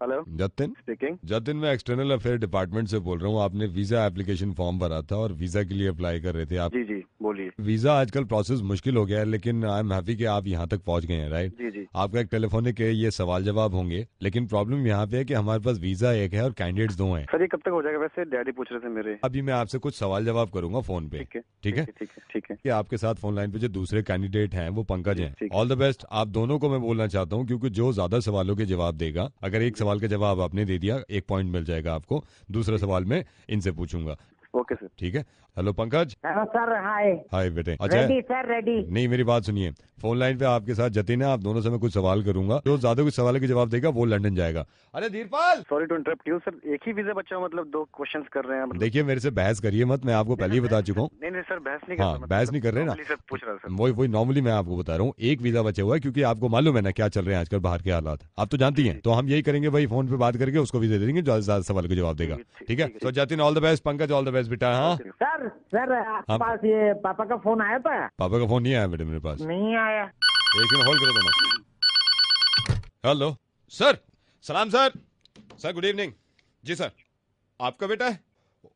Hello Jatin speaking. Jatin, मैं external affair department से बोल रहा हूँ। आपने वीजा एप्लीकेशन फॉर्म भरा था और वीजा के लिए अप्लाई कर रहे थे आप। जी जी बोलिए। वीजा आजकल प्रोसेस मुश्किल हो गया है, लेकिन आई एम हैप्पी कि आप यहाँ तक पहुँच गए हैं, राइट। जी जी आपका एक टेलीफोनिक ये सवाल जवाब होंगे, लेकिन प्रॉब्लम यहाँ पे है कि हमारे पास वीजा एक है और कैंडिडेट्स दो हैं। सर, ये कब तक हो जाएगा? वैसे डैडी पूछ रहे थे मेरे। अभी मैं आपसे कुछ सवाल जवाब करूंगा फोन पे, ठीक है ठीक है। ठीक है ठीक है। कि आपके साथ फोन लाइन पे जो दूसरे कैंडिडेट हैं वो पंकज हैं। ठीक है। ऑल द बेस्ट आप दोनों को मैं बोलना चाहता हूँ, क्योंकि जो ज्यादा सवालों के जवाब देगा, अगर एक सवाल का जवाब आपने दे दिया 1 पॉइंट मिल जाएगा आपको। दूसरा सवाल मैं इनसे पूछूंगा, ओके सर। ठीक है। हेलो पंकज। हेलो सर, हाय। हाय बेटे। अच्छा रेडी सर, रेडी। नहीं, मेरी बात सुनिए। फोन लाइन पे आपके साथ जतिन है, आप दोनों से मैं कुछ सवाल करूंगा, जो ज्यादा कुछ सवाल के जवाब देगा वो लंदन जाएगा। अरे Dhirpal, sorry to interrupt you sir, एक ही वीजा बचा हुआ, मतलब 2 क्वेश्चंस कर रहे हैं मतलब। देखिए मेरे से बहस करिए मत, मैं आपको पहले ही बता चुका हूँ। नहीं नहीं सर, बहस नहीं कर हाँ, बहस नहीं कर रहे ना, सर पूछ रहा सर। वही नॉर्मली मैं आपको बता रहा हूँ। एक वीजा बचा हुआ है, क्योंकि आपको मालूम है ना क्या चल रहे हैं आजकल बाहर के हालात, आप तो जानती हैं। तो हम यही करेंगे भाई, फोन पे बात करके उसको वीजा दे देंगे जो ज्यादा सवाल का जवाब देगा, ठीक है। तो Jatin all the best, Pankaj all the best बेटा। हाँ सर सर, आपके पास ये पापा का फोन आया था? पापा का फोन नहीं आया बेटे मेरे पास। नहीं आया। एक मिनट होल्ड करो दोनों। हेलो सर, सलाम सर। Sir good evening. जी सर, आपका बेटा है?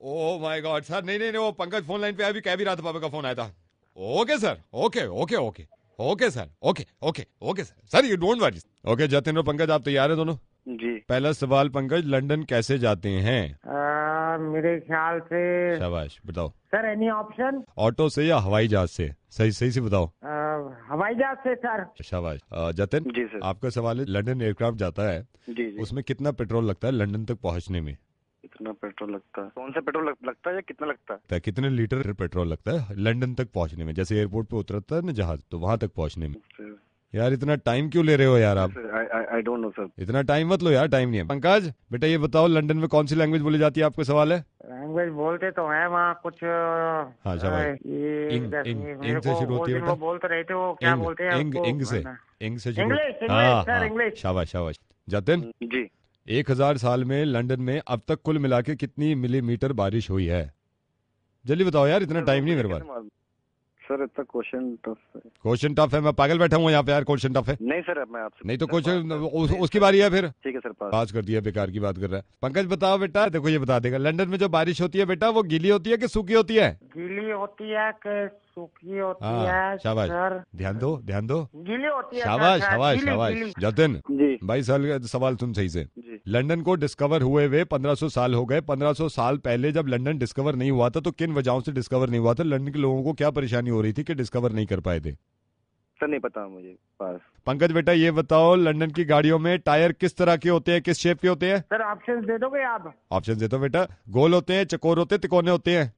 ओह माय गॉड सर, नहीं नहीं नहीं, वो पंकज फोन लाइन पे अभी कह भी रहा था पापा का फोन आया था। Okay sir, okay okay okay okay sir, okay okay okay sir. Sir you don't worry. Okay Jatin और पंकज, आप तैयार है दोनों? जी। पहला सवाल पंकज, लंदन कैसे जाते हैं? मेरे ख्याल से शाबाश, बताओ सर, एनी ऑप्शन? ऑटो से या हवाई जहाज से? सही सही से बताओ। हवाई जहाज से सर। शाबाश। जतिन जी सर। आपका सवाल है, लंदन एयरक्राफ्ट जाता है, जी जी। उसमें कितना पेट्रोल लगता है लंदन तक पहुंचने में? कितना पेट्रोल लगता है? कौन सा पेट्रोल लगता है या कितना लगता है? कितने लीटर पेट्रोल लगता है लंदन तक पहुंचने में? जैसे एयरपोर्ट पे उतरता है ना जहाज, तो वहां तक पहुंचने में। यार इतना टाइम क्यों ले रहे हो यार आप? I don't know sir. इतना टाइम मत लो यार, टाइम नहीं है। पंकज बेटा ये बताओ, लंदन में कौन सी लैंग्वेज बोली जाती है? आपका सवाल है। लैंग्वेज बोलते तो है वहाँ कुछ। हाँ शाबाश। इंग से शुरू होती है बेटा। वो बोलते रहे थे, वो क्या बोलते हैं उसको? इंग से शुरू। इंग्लिश हाँ सर, हाँ, इंग्लिश। शाबाश शाबाश। जतिन जी। 1000 साल में लंदन में अब तक कुल मिला के कितनी मिलीमीटर बारिश हुई है? जल्दी बताओ यार, इतना टाइम नहीं है मेरे पास। सर इतना क्वेश्चन टफ है। क्वेश्चन टफ है? मैं पागल बैठा हूँ यहाँ पे यार, क्वेश्चन टफ है? नहीं सर, अब मैं आपसे नहीं तो क्वेश्चन उसकी बारी है फिर। ठीक है सर, पास कर दिया, बेकार की बात कर रहा है। पंकज बताओ बेटा, देखो ये बता देगा, लंदन में जो बारिश होती है बेटा, वो गीली होती है कि सूखी होती है? गीली होती है कि सूखी होती हाँ, है? शाबाश। सर ध्यान दो ध्यान दो। गीली होती है। शाबाश सर, शाबाश गीली, शाबाश। गीली। जतिन जी 22 साल का सवाल सुन सही से। जी। लंदन को डिस्कवर हुए हुए 1500 साल हो गए। 1500 साल पहले जब लंदन डिस्कवर नहीं हुआ था, तो किन वजहों से डिस्कवर नहीं हुआ था? लंदन के लोगों को क्या परेशानी हो रही थी कि डिस्कवर नहीं कर पाए थे? सर नहीं पता मुझे, पास। पंकज बेटा ये बताओ, लंदन की गाड़ियों में टायर किस तरह के होते हैं, किस शेप के होते हैं? सर ऑप्शन दे दोगे आप? ऑप्शन देता हूं बेटा। गोल होते हैं, चकोर होते हैं, तिकोने होते हैं?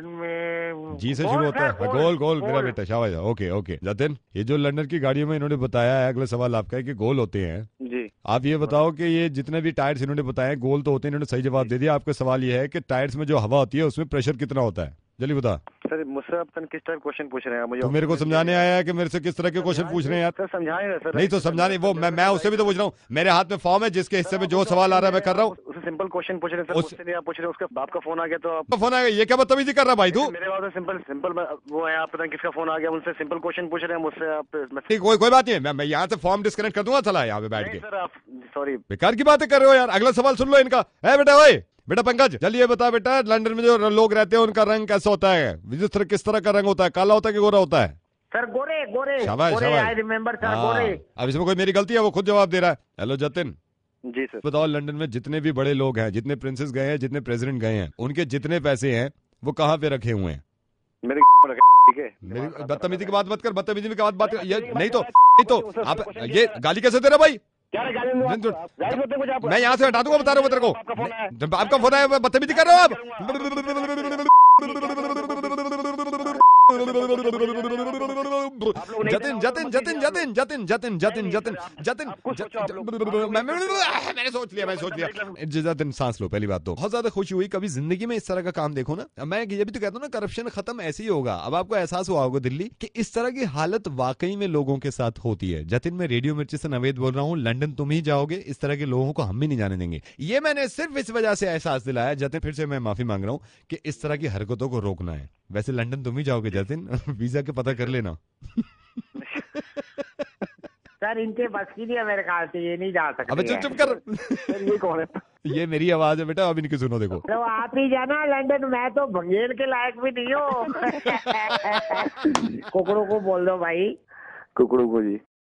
जी से शुरू होता है। हाँ, गोल गोल मेरा बेटा, शाबाश। Okay okay. जतिन ये जो लंदन की गाड़ियों में इन्होंने बताया है, अगला सवाल आपका है कि गोल होते हैं। जी। आप ये बताओ कि ये जितने भी टायर्स इन्होंने बताए गोल तो होते हैं, इन्होंने सही जवाब दे दिया। आपका सवाल ये है कि टायर्स में जो हवा होती है उसमें प्रेशर कितना होता है? जल्दी बता। सर मुझसे आप किस टाइप क्वेश्चन पूछ रहे हैं मुझे? तो मेरे को समझाने आया है कि मेरे से किस तरह के क्वेश्चन पूछ रहे हैं यार? सर समझाए ना सर। नहीं तो समझाने, वो मैं उससे भी तो पूछ रहा हूँ। मेरे हाथ में फॉर्म है, जिसके हिस्से में जो सवाल आ रहा है मैं कर रहा हूँ। उससे सिंपल क्वेश्चन पूछ रहे हैं सर, मुझसे नहीं आप पूछ रहे हैं। उसका बाप का फोन आ गया तो आप फोन आ गया, ये क्या बदतमीजी कर रहा भाई तू? मेरे बात में सिंपल सिंपल वो है, आप पता नहीं किसका फोन आ गया, उनसे सिंपल क्वेश्चन पूछ रहे हैं मुझसे आप। कोई बात नहीं है, मैं यहाँ से फॉर्म डिस्कनेक्ट कर दूंगा, चला यहाँ पे बैठ के। सर आप सॉरी, बेकार की बातें कर रहे हो यार। अगला सवाल सुन लो इनका। है बेटा, ओए बेटा पंकज, जल्दी ये बता बेटा, लंदन में जो लोग रहते हैं उनका रंग कैसा होता है? किस तरह का रंग होता है? काला होता है कि गोरा होता है? सर गोरे गोरे। शाबाश शाबाश। आई रिमेम्बर सर, गोरे। अब इसमें कोई मेरी गलती है? वो खुद जवाब दे रहा है। हेलो जतिन। जी सर। बताओ, लंदन में जितने भी बड़े लोग हैं, जितने प्रिंसेस गए हैं, जितने प्रेसिडेंट गए हैं, उनके जितने पैसे हैं वो कहाँ पे रखे हुए हैं? मेरे ठीक है। मेरी बदतमीजी की बात मत कर, बदतमीजी की बात कर। ये नहीं तो आप ये गाली कैसे दे रहे भाई? क्या गाली दूं? आप मैं यहाँ से हटा दूंगा, बता रहा हूँ तेरे को। आपका फोन आया, बदतमीजी कर रहे हो आप। जतिन जतिन जतिन जतिन जतिन जतिन जतिन जतिन जतिन मैंने सोच लिया। जतिन सांस लो। पहली बात तो बहुत ज्यादा खुशी हुई, कभी जिंदगी में इस तरह का काम देखो ना। मैं ये भी तो कहता हूँ ना, करप्शन खत्म ऐसे ही होगा। अब आपको एहसास हुआ होगा दिल्ली कि इस तरह की हालत वाकई में लोगों के साथ होती है। जतिन मैं रेडियो मिर्ची से नवेद बोल रहा हूँ। लंदन तुम ही जाओगे, इस तरह के लोगों को हम भी नहीं जाने देंगे। ये मैंने सिर्फ इस वजह से एहसास दिलाया। जतिन फिर से मैं माफी मांग रहा हूँ कि इस तरह की हरकतों को रोकना है। वैसे लंदन तुम ही जाओगे जतिन, वीजा के पता कर लेना। सर इनके बस की नहीं है मेरे ख्याल से, ये नहीं जा सकते अबे चुप चुप कर। सर ये कौन है? ये मेरी आवाज है बेटा, अब इनकी सुनो देखो। तो आप ही जाना लंदन, मैं तो भंगेल के लायक भी नहीं हूँ। कुकड़ों को बोल दो भाई। कुकड़ू को जी।